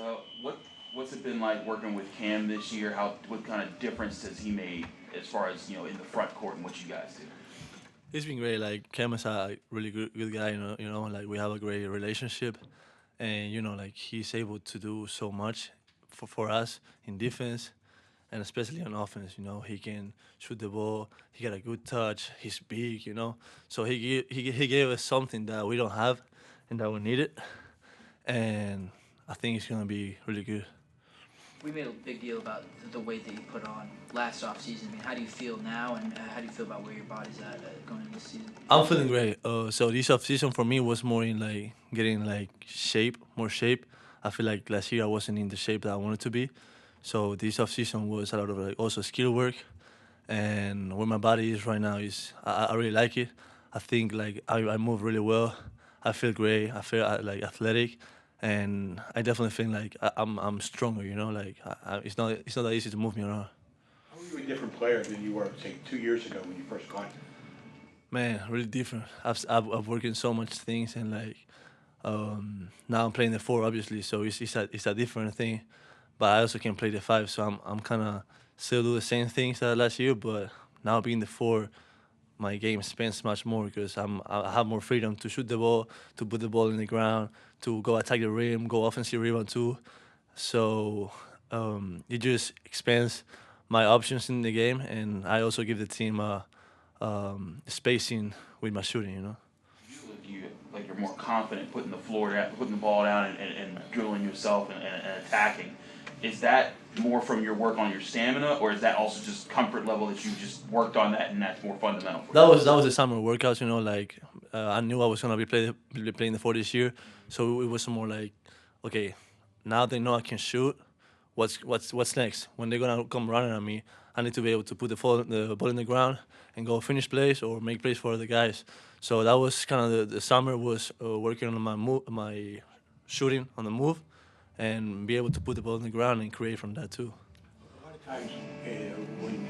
So what's it been like working with Cam this year? What kind of difference has he made as far as in the front court and what you guys do? It's been great. Like Cam is a really good guy. Like we have a great relationship, and like he's able to do so much for us in defense and especially on offense. He can shoot the ball. He got a good touch. He's big. So he gave us something that we don't have, and that we needed. And I think it's gonna be really good. We made a big deal about the weight that you put on last offseason. I mean, how do you feel now, and how do you feel about where your body's at going into this season? I'm feeling great. So this off season for me was more in like getting like more shape. I feel like last year I wasn't in the shape that I wanted to be. So this off season was a lot of like also skill work, and where my body is right now is I really like it. I think like I move really well. I feel great. I feel like athletic, and I definitely feel like I'm stronger. Like it's not that easy to move me around. How are you a different player than you were, say, 2 years ago when you first got here? Man, really different. I've worked in so much things, and like now I'm playing the four, obviously, so it's a different thing. But I also can play the five, so I'm kind of still do the same things that last year. But now being the four, my game spends much more because I have more freedom to shoot the ball, to put the ball in the ground, to go attack the rim, go offensive rebound too. So it just expands my options in the game, and I also give the team spacing with my shooting. You like you're more confident putting the ball down and drilling yourself and attacking. Is that more from your work on your stamina, or is that also just comfort level that you just worked on that and that's more fundamental for you? That was the summer workouts. Like I knew I was gonna be playing the four this year, so it was more like, okay, now they know I can shoot. What's next? When they're gonna come running at me, I need to be able to put the ball in the ground and go finish plays or make plays for other guys. So that was kind of the summer was working on my shooting on the move, and be able to put the ball in the ground and create from that too. A lot of times when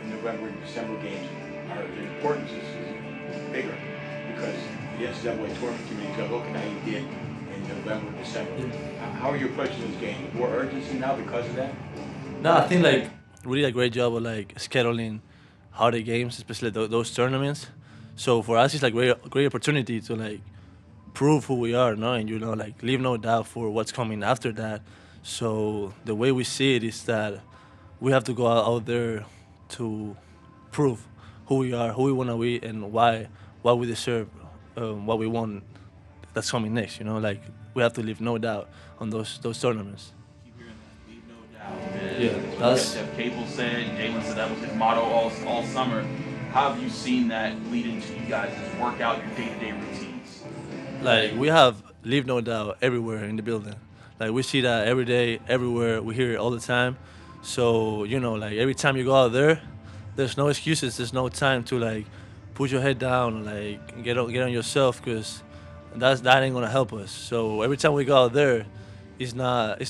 in November and December games, the importance is bigger because the NCAA tournament committee goes, look at how you did in November and December. How are you approaching those games? More urgency now because of that? No, I think like we did a great job of like scheduling harder games, especially those tournaments. So for us, it's like great opportunity to like prove who we are, no, and like leave no doubt for what's coming after that. So the way we see it is that we have to go out there to prove who we are, who we want to be, and why we deserve what we want that's coming next. Like we have to leave no doubt on those tournaments. Keep hearing that. Leave no doubt. Yeah, That's what that's Jeff Capel said. Jalen said that was his motto all summer. How have you seen that lead into you guys' workout, your day-to-day routines? like we have leave no doubt everywhere in the building. Like we see that every day, everywhere. We hear it all the time. So like every time you go out there, there's no excuses. There's no time to like put your head down, like get on yourself, because that ain't gonna help us. So every time we go out there, it's not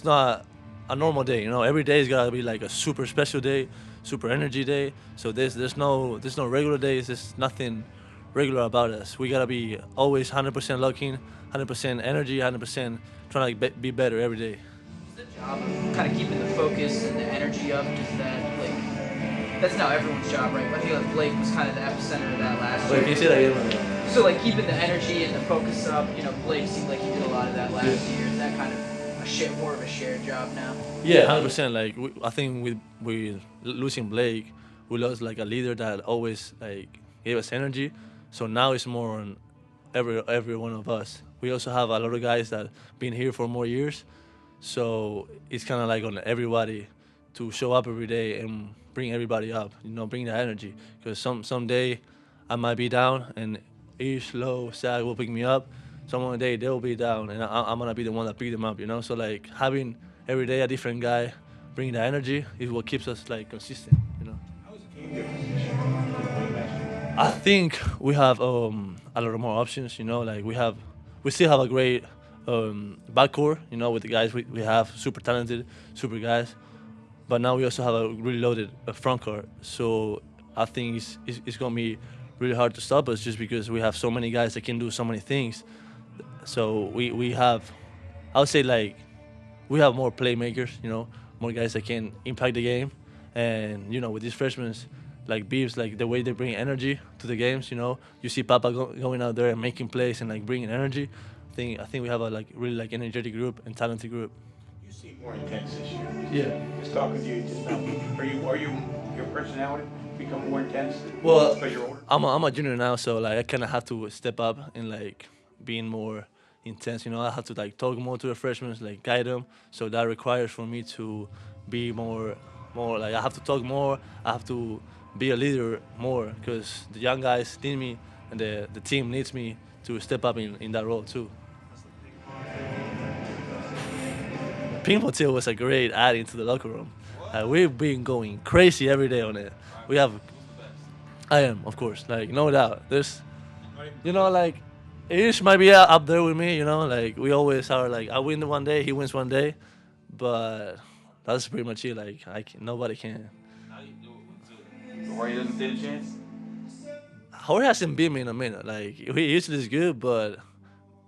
a normal day. Every day is gotta be like a super special day, super energy day. So there's no regular days. There's nothing regular about us. We gotta be always 100% looking, 100% energy, 100% trying to like, be better every day. The job of kind of keeping the focus and the energy up, just that, like, that's not everyone's job, right? I feel like Blake was kind of the epicenter of that last Wait, year. can you say that again? So, like, keeping the energy and the focus up, Blake seemed like he did a lot of that last year. Is that kind of more of a shared job now? Yeah, 100%. Like I think with losing Blake, we lost like a leader that always like gave us energy. So now it's more on every one of us. We also have a lot of guys that been here for more years, so it's kind of like on everybody to show up every day and bring everybody up. Bring that energy. Because someday I might be down and Ish, Low, Sag will pick me up. Some other day they'll be down and I'm gonna be the one that pick them up. So like having every day a different guy bringing that energy is what keeps us like consistent. How is the game different this year than it was last year? I think we have a lot of more options. Like we still have a great backcourt. With the guys we have, super talented, super guys. But now we also have a really loaded front court. So I think it's gonna be really hard to stop us just because we have so many guys that can do so many things. So we have, I would say like we have more playmakers, more guys that can impact the game. And with these freshmen, like Beeves, like the way they bring energy to the games, you see Papa going out there and making plays and like bringing energy. I think we have a like really like energetic group and talented group. You seem more intense this year. Yeah. Just talking to you just now. Are you your personality become more intense? Well, Because you're older. I'm a junior now, so like I kind of have to step up and like being more intense. I have to like talk more to the freshmen, like guide them. So that requires for me to be more like I have to talk more. I have to be a leader more because the young guys need me, and the team needs me to step up in that role too. Ping pong table was a great add into the locker room. We've been going crazy every day on it. We have I am, of course, like no doubt. There's, like, Ish might be up there with me. Like we always are. Like I win one day, he wins one day, but that's pretty much it. Like nobody can. Jorge doesn't stand a chance. Jorge hasn't beat me in a minute. Like he usually is good, but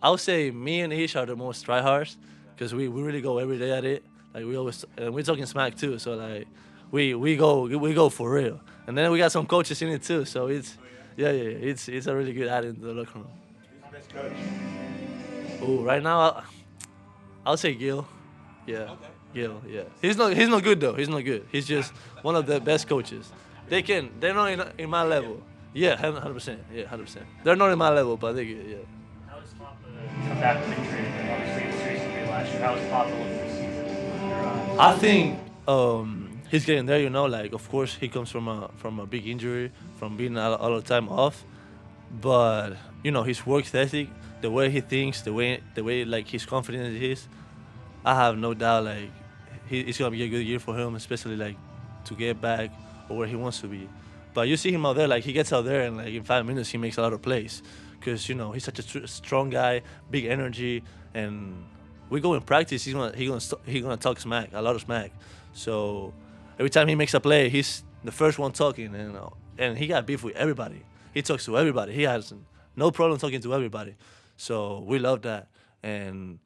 I would say me and Ish are the most tryhards because we really go every day at it. Like we always, and we're talking smack too. So like we go for real. And then we got some coaches in it too. So it's a really good add into the locker room. Who's the best coach? Oh, right now I'll say Gil. Yeah, Gil. Yeah, he's not good though. He's not good. He's just one of the best coaches. They're not in my level. Yeah, 100%. Yeah, 100%. They're not in my level, but they're good. Yeah. How does Papa come back from injury? Obviously, it was seriously last year. How does Papa look this season? in your eyes? I think he's getting there. Like of course he comes from a big injury, from being all the time off, but his work ethic, the way he thinks, the way like his confidence is, I have no doubt like it's gonna be a good year for him, especially like to get back or where he wants to be. But you see him out there, like he gets out there and like in 5 minutes he makes a lot of plays, because he's such a strong guy, big energy, and we go in practice. He's gonna talk smack, a lot of smack. So every time he makes a play, he's the first one talking, and he got beef with everybody. He talks to everybody. He has no problem talking to everybody. So we love that, and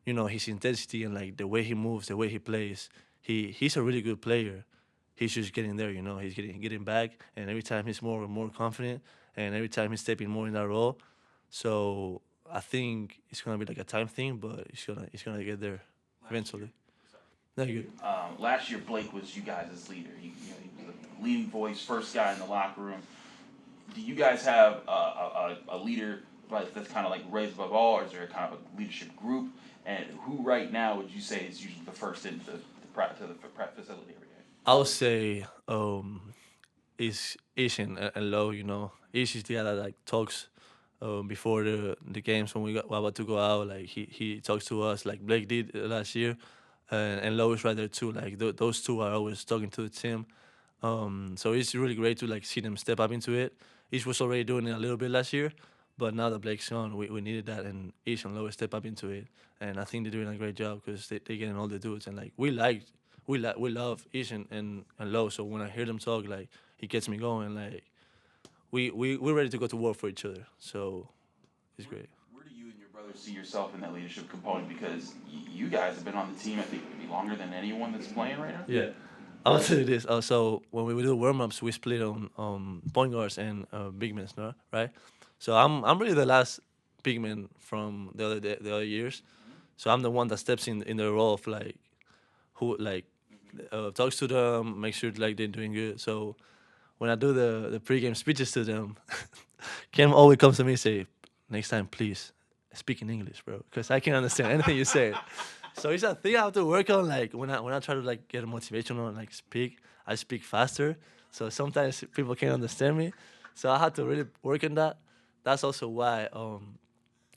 his intensity and like the way he moves, the way he plays. He's a really good player. He's just getting there. He's getting back, and every time he's more and more confident, and every time he's stepping more in that role. So I think it's gonna be like a time thing, but he's gonna get there eventually. Very good. Last year Blake was you guys' leader. He was the leading voice, first guy in the locker room. Do you guys have a leader that's kind of like raised above all, or is there a kind of a leadership group? And who right now would you say is usually the first into the prep facility every day? I would say is Ish and Low. Ish is the guy that like talks before the games when we're about to go out. Like he talks to us like Blake did last year, and Low is right there too. Like those two are always talking to the team. So it's really great to like see them step up into it. Ish was already doing it a little bit last year, but now that Blake's on, we needed that, and Ish and Low step up into it. And I think they're doing a great job because they getting all the dudes, and like we love Ish and Low. So when I hear them talk, like it gets me going. Like we're ready to go to war for each other. So it's great. Where do you and your brother see yourself in that leadership component? Because you guys have been on the team, I think, maybe longer than anyone that's playing right now. Yeah. I'll tell you this. So when we do warm-ups, we split on point guards and big men, no? Right? So I'm really the last big man from the other years. So I'm the one that steps in the role of like who like talks to them, make sure like they're doing good. So when I do the pregame speeches to them, Kim always comes to me and say, "Next time, please speak in English, bro, because I can't understand anything you say." So it's a thing I have to work on. Like when I try to like get motivational and like speak, I speak faster. So sometimes people can't understand me. So I had to really work on that. That's also why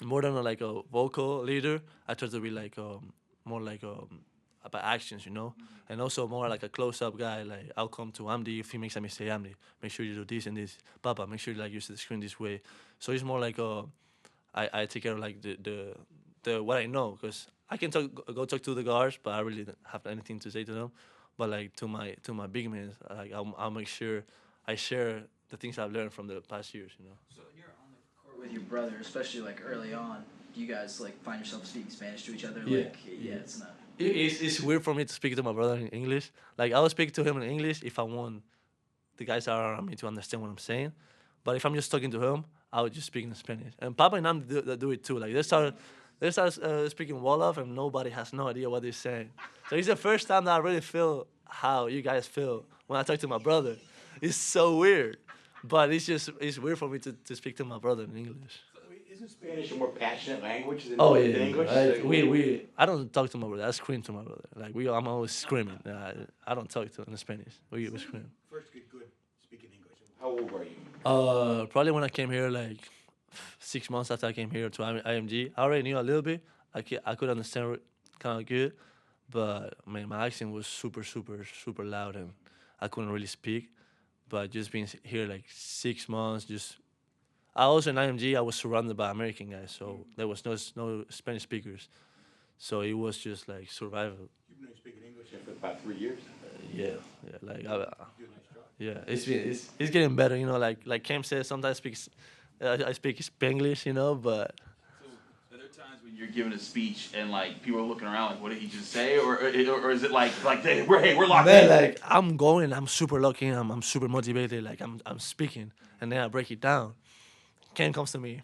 more than like a vocal leader, I try to be like more like about actions, and also more like a close-up guy. Like I'll come to Amdi if he makes a mistake. Amdi, make sure you do this and this. Papa, make sure you like use the screen this way. So it's more like I take care of like the what I know, because I can go talk to the guards, but I really don't have anything to say to them. But like to my big men, like I'll make sure I share the things I've learned from the past years. So when you're on the court with your brother, especially like early on, do you guys like find yourself speaking Spanish to each other? Yeah. Like, yeah, it's not. It's weird for me to speak to my brother in English. Like I will speak to him in English if I want the guys that are around me to understand what I'm saying. But if I'm just talking to him, I would just speak in Spanish. And Papa and Nam do it too. Like they start speaking Wolof and nobody has no idea what they're saying. So it's the first time that I really feel how you guys feel when I talk to my brother. It's so weird. But it's weird for me to speak to my brother in English. Isn't Spanish a more passionate language than, Oh than yeah, English? I don't talk to my brother. I scream to my brother. Like I'm always screaming. I don't talk to him in Spanish. We scream. First get good speaking English. How old were you? Probably when I came here, like 6 months after I came here to IMG, I already knew a little bit. I could understand kind of good, but man, my accent was super, super, super loud, and I couldn't really speak. But just being here like 6 months, just I also in IMG, I was surrounded by American guys, so there was no Spanish speakers. So it was just like survival. You've been speaking English for about 3 years. Yeah, yeah, You do a nice job. yeah. It's getting better, you know. Like Cam says, sometimes I speak Spanglish, you know, but So are there times when you're giving a speech and like people are looking around like, what did he just say, or is it like hey, we're locked man, in? like I'm super lucky, I'm super motivated, like I'm speaking, and then I break it down. Ken comes to me,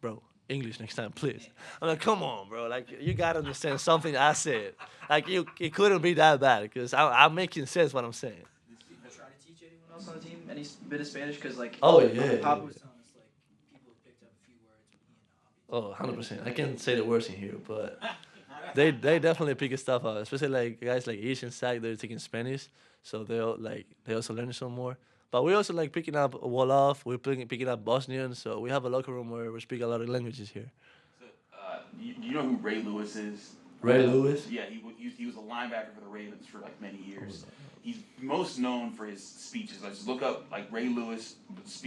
bro. English next time, please. I'm like, come on, bro. Like, you gotta understand something I said. Like, it couldn't be that bad because I'm making sense what I'm saying. You try to teach anyone else on the team any bit of Spanish? Because like, Oh yeah. Papa was telling us like people have picked up a few words. Oh, 100%. I can't say the words in here, but they definitely pick stuff up. Especially like guys like Ish and Zach, they're taking Spanish, so they also learn some more. But we also like picking up Wolof. We're picking up Bosnian, so we have a locker room where we speak a lot of languages here. So, you know who Ray Lewis is? Ray Lewis. Yeah, he was a linebacker for the Ravens for like many years. He's most known for his speeches. Like just look up like Ray Lewis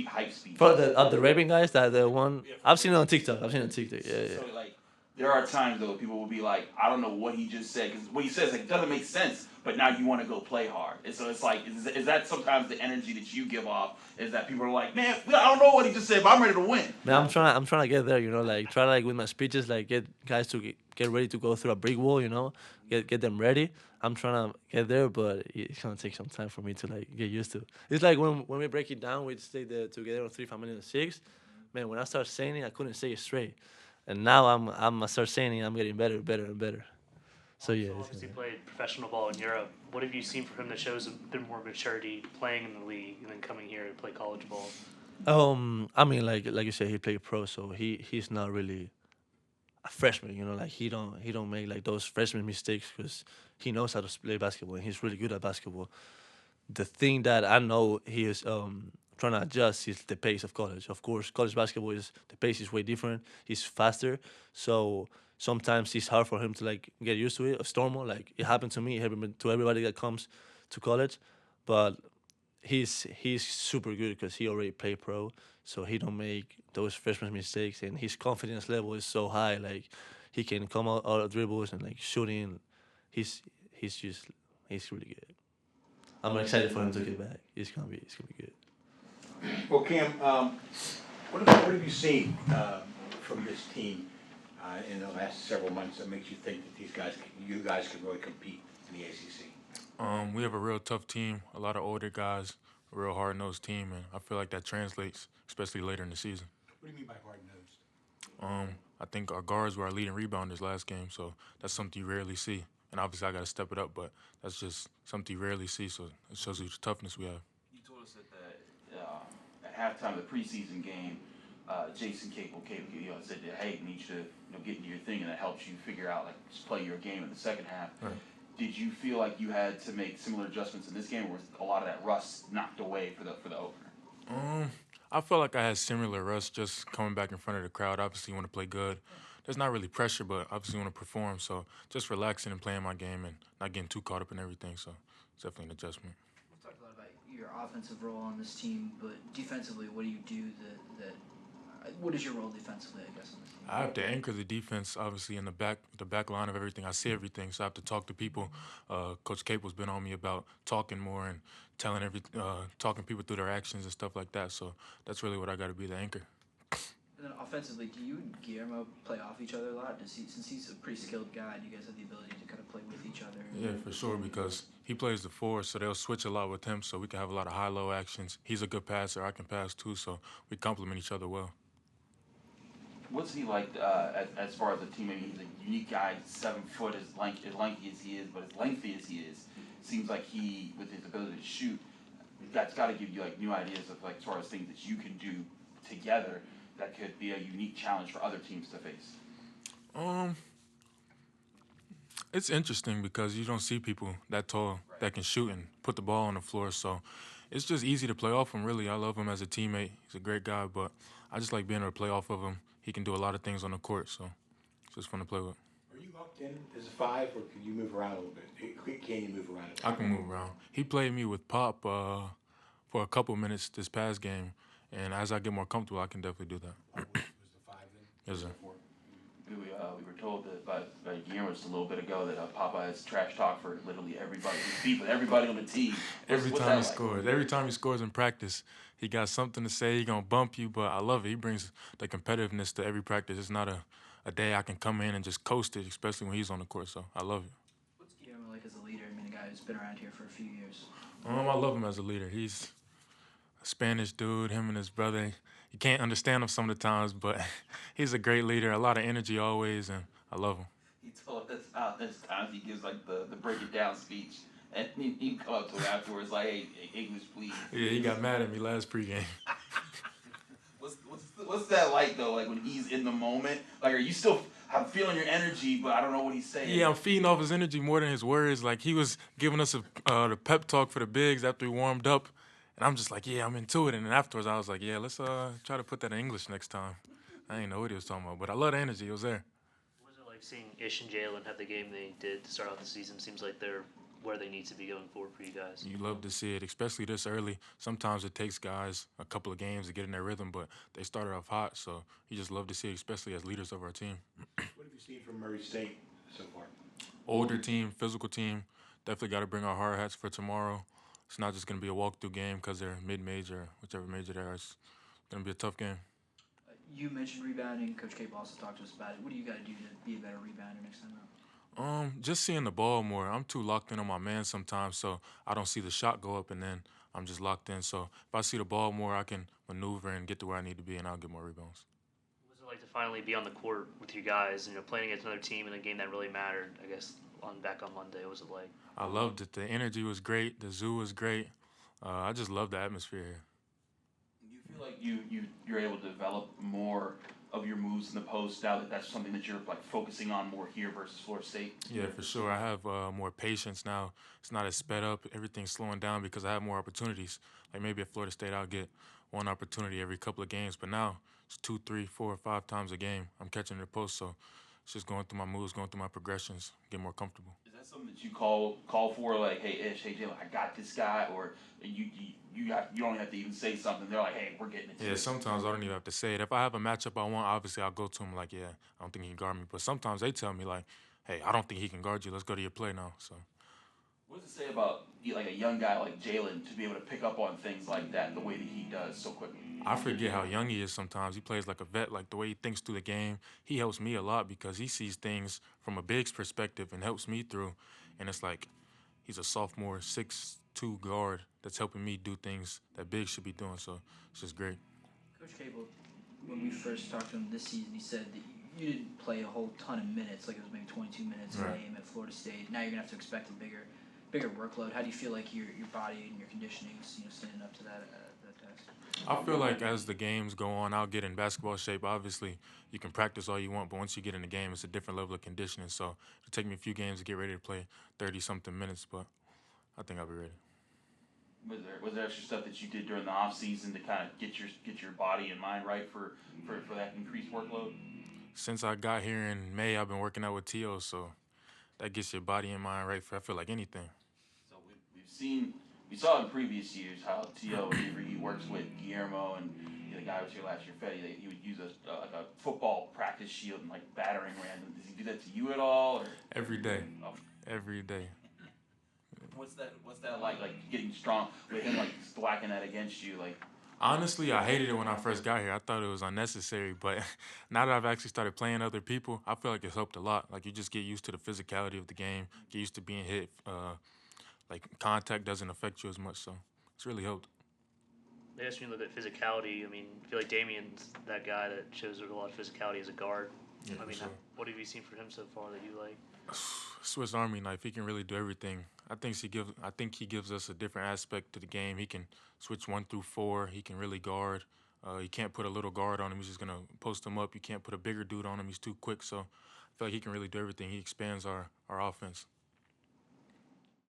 hype speech. For the Raven guys, that the one I've seen it on TikTok. Yeah. So like there are times though people will be like, I don't know what he just said because what he says like doesn't make sense. But now you want to go play hard, and so it's like, is that sometimes the energy that you give off? Is that people are like, man, I don't know what he just said, but I'm ready to win. Man, I'm trying to get there. You know, like try to like with my speeches, like get guys to get ready to go through a brick wall. You know, get them ready. I'm trying to get there, but it's gonna take some time for me to like get used to. It's like when we break it down, we stay there together on 3, 5 minutes, 6. Man, when I start saying it, I couldn't say it straight, and now I'm start saying it, I'm getting better, better, and better. So yeah. Obviously played professional ball in Europe. What have you seen from him that shows a bit more maturity playing in the league and then coming here to play college ball? I mean, like you said, he played pro, so he's not really a freshman. You know, like he don't make like those freshman mistakes because he knows how to play basketball and he's really good at basketball. The thing that I know he is trying to adjust is the pace of college. Of course, college basketball is the pace is way different. He's faster, so sometimes it's hard for him to like get used to it. A stormo, like it happened to me, it happened to everybody that comes to college, but he's super good because he already played pro, so he don't make those freshman mistakes, and his confidence level is so high. Like he can come out of dribbles and like shooting. He's just he's really good. I'm excited for him to get back. It's gonna be good. Well, Cam, what have you seen from this team in the last several months that makes you think that you guys can really compete in the ACC? We have a real tough team, a lot of older guys, a real hard-nosed team, and I feel like that translates, especially later in the season. What do you mean by hard-nosed? I think our guards were our leading rebounders last game, so that's something you rarely see. And obviously I got to step it up, but that's just something you rarely see, so it shows you the toughness we have. You told us at halftime of the preseason game, Jason Capel said that, hey, you need to get into your thing, and that helps you figure out like just play your game in the second half. Right. Did you feel like you had to make similar adjustments in this game, or was a lot of that rust knocked away for the opener? I felt like I had similar rust just coming back in front of the crowd. Obviously, you want to play good. There's not really pressure, but obviously you want to perform. So just relaxing and playing my game and not getting too caught up in everything. So it's definitely an adjustment. We've talked a lot about your offensive role on this team, but defensively, what do you do what is your role defensively, I guess, on this team? I have to anchor the defense, obviously, in the back line of everything. I see everything, so I have to talk to people. Coach Capel's been on me about talking more and talking people through their actions and stuff like that. So that's really what I got to be, the anchor. As And then offensively, do you and Guillermo play off each other a lot? Since he's a pretty skilled guy, do you guys have the ability to kind of play with each other? Yeah, for sure, because he plays the four, so they'll switch a lot with him, so we can have a lot of high-low actions. He's a good passer. I can pass too, so we complement each other well. What's he like as far as a teammate? He's a unique guy, 7 foot, as lanky as he is, but as lengthy as he is, seems like he, with his ability to shoot, that's got to give you like new ideas of like as far as things that you can do together that could be a unique challenge for other teams to face. It's interesting because you don't see people that tall that can shoot and put the ball on the floor, so it's just easy to play off him, really. I love him as a teammate. He's a great guy, but I just like being able to play off of him. He can do a lot of things on the court, so it's just fun to play with. Are you locked in as a 5, or can you move around a little bit? Can you move around a bit? I can move around. He played me with Pop for a couple minutes this past game, and as I get more comfortable, I can definitely do that. Was the 5 then? Yes, sir. We were told that by Guillermo just a little bit ago that Papa has trash talk for literally everybody. He's beef with everybody on the team. Every time he scores in practice, he got something to say. He gonna bump you, but I love it. He brings the competitiveness to every practice. It's not a day I can come in and just coast it, especially when he's on the court. So I love it. What's Guillermo like as a leader? I mean, a guy who's been around here for a few years. I love him as a leader. He's a Spanish dude. Him and his brother. You can't understand him some of the times, but he's a great leader. A lot of energy always, and I love him. He told us there's times he gives like the break it down speech, and he come up to him afterwards like, "Hey, English, please." Yeah, he got mad at me last pregame. What's that like though? Like when he's in the moment, like are you still feeling your energy, but I don't know what he's saying? Yeah, I'm feeding off his energy more than his words. Like he was giving us the pep talk for the bigs after we warmed up, and I'm just like, yeah, I'm into it. And then afterwards, I was like, yeah, let's try to put that in English next time. I didn't know what he was talking about, but I love the energy. It was there. What was it like seeing Ish and Jalen have the game they did to start off the season? Seems like they're where they need to be going forward for you guys. You love to see it, especially this early. Sometimes it takes guys a couple of games to get in their rhythm, but they started off hot, so you just love to see it, especially as leaders of our team. What have you seen from Murray State so far? Older team, physical team. Definitely got to bring our hard hats for tomorrow. It's not just going to be a walkthrough game because they're mid-major, whichever major they are. It's going to be a tough game. You mentioned rebounding. Coach Cape also talked to us about it. What do you got to do to be a better rebounder next time out? Just seeing the ball more. I'm too locked in on my man sometimes, so I don't see the shot go up, and then I'm just locked in. So if I see the ball more, I can maneuver and get to where I need to be, and I'll get more rebounds. What was it like to finally be on the court with you guys, playing against another team in a game that really mattered, I guess, back on Monday? What was it like? I loved it. The energy was great. The zoo was great. I just love the atmosphere here. Do you feel like you're able to develop more of your moves in the post now that that's something that you're like focusing on more here versus Florida State? Yeah, for sure. I have more patience now. It's not as sped up. Everything's slowing down because I have more opportunities. Like maybe at Florida State, I'll get one opportunity every couple of games, but now it's 2, 3, 4, 5 times a game. I'm catching the post, so it's just going through my moves, going through my progressions, get more comfortable. Is that something that you call for, like, hey Ish, hey Jalen, I got this guy, or you don't have to even say something. They're like, hey, we're getting it. Yeah, sometimes I don't even have to say it. If I have a matchup I want, obviously I'll go to him like, yeah, I don't think he can guard me. But sometimes they tell me like, hey, I don't think he can guard you. Let's go to your play now. So. What does it say about like a young guy like Jalen to be able to pick up on things like that the way that he does so quickly? I forget how young he is sometimes. He plays like a vet, like the way he thinks through the game. He helps me a lot because he sees things from a big's perspective and helps me through. And it's like he's a sophomore, 6'2" guard that's helping me do things that big should be doing. So it's just great. Coach Cable, when we first talked to him this season, he said that you didn't play a whole ton of minutes, like it was maybe 22 minutes a game at Florida State. Now you're gonna have to expect a bigger workload. How do you feel like your body and your conditioning is standing up to that task? I feel like as the games go on, I'll get in basketball shape. Obviously, you can practice all you want, but once you get in the game, it's a different level of conditioning. So it'll take me a few games to get ready to play 30-something minutes, but I think I'll be ready. Was there extra stuff that you did during the off season to kind of get your body and mind right for that increased workload? Since I got here in May, I've been working out with T.O., so that gets your body and mind right for I feel like anything. So we saw in previous years how T.O. whenever he works with Guillermo and the guy who was here last year, Fetty, he would use a football practice shield and like battering random. Does he do that to you at all? Or? Every day. Oh. Every day. What's that like getting strong with him like whacking that against you like? Honestly, I hated it when I first got here. I thought it was unnecessary, but now that I've actually started playing other people, I feel like it's helped a lot. Like you just get used to the physicality of the game, get used to being hit. Like contact doesn't affect you as much, so it's really helped. I guess when you look at physicality, I mean, I feel like Damien's that guy that shows a lot of physicality as a guard. Yeah, I for mean, sure. what have you seen from him so far that you like? Swiss Army knife. He can really do everything. I think he gives us a different aspect to the game. He can switch 1 through 4. He can really guard. You can't put a little guard on him. He's just gonna post him up. You can't put a bigger dude on him. He's too quick. So I feel like he can really do everything. He expands our offense.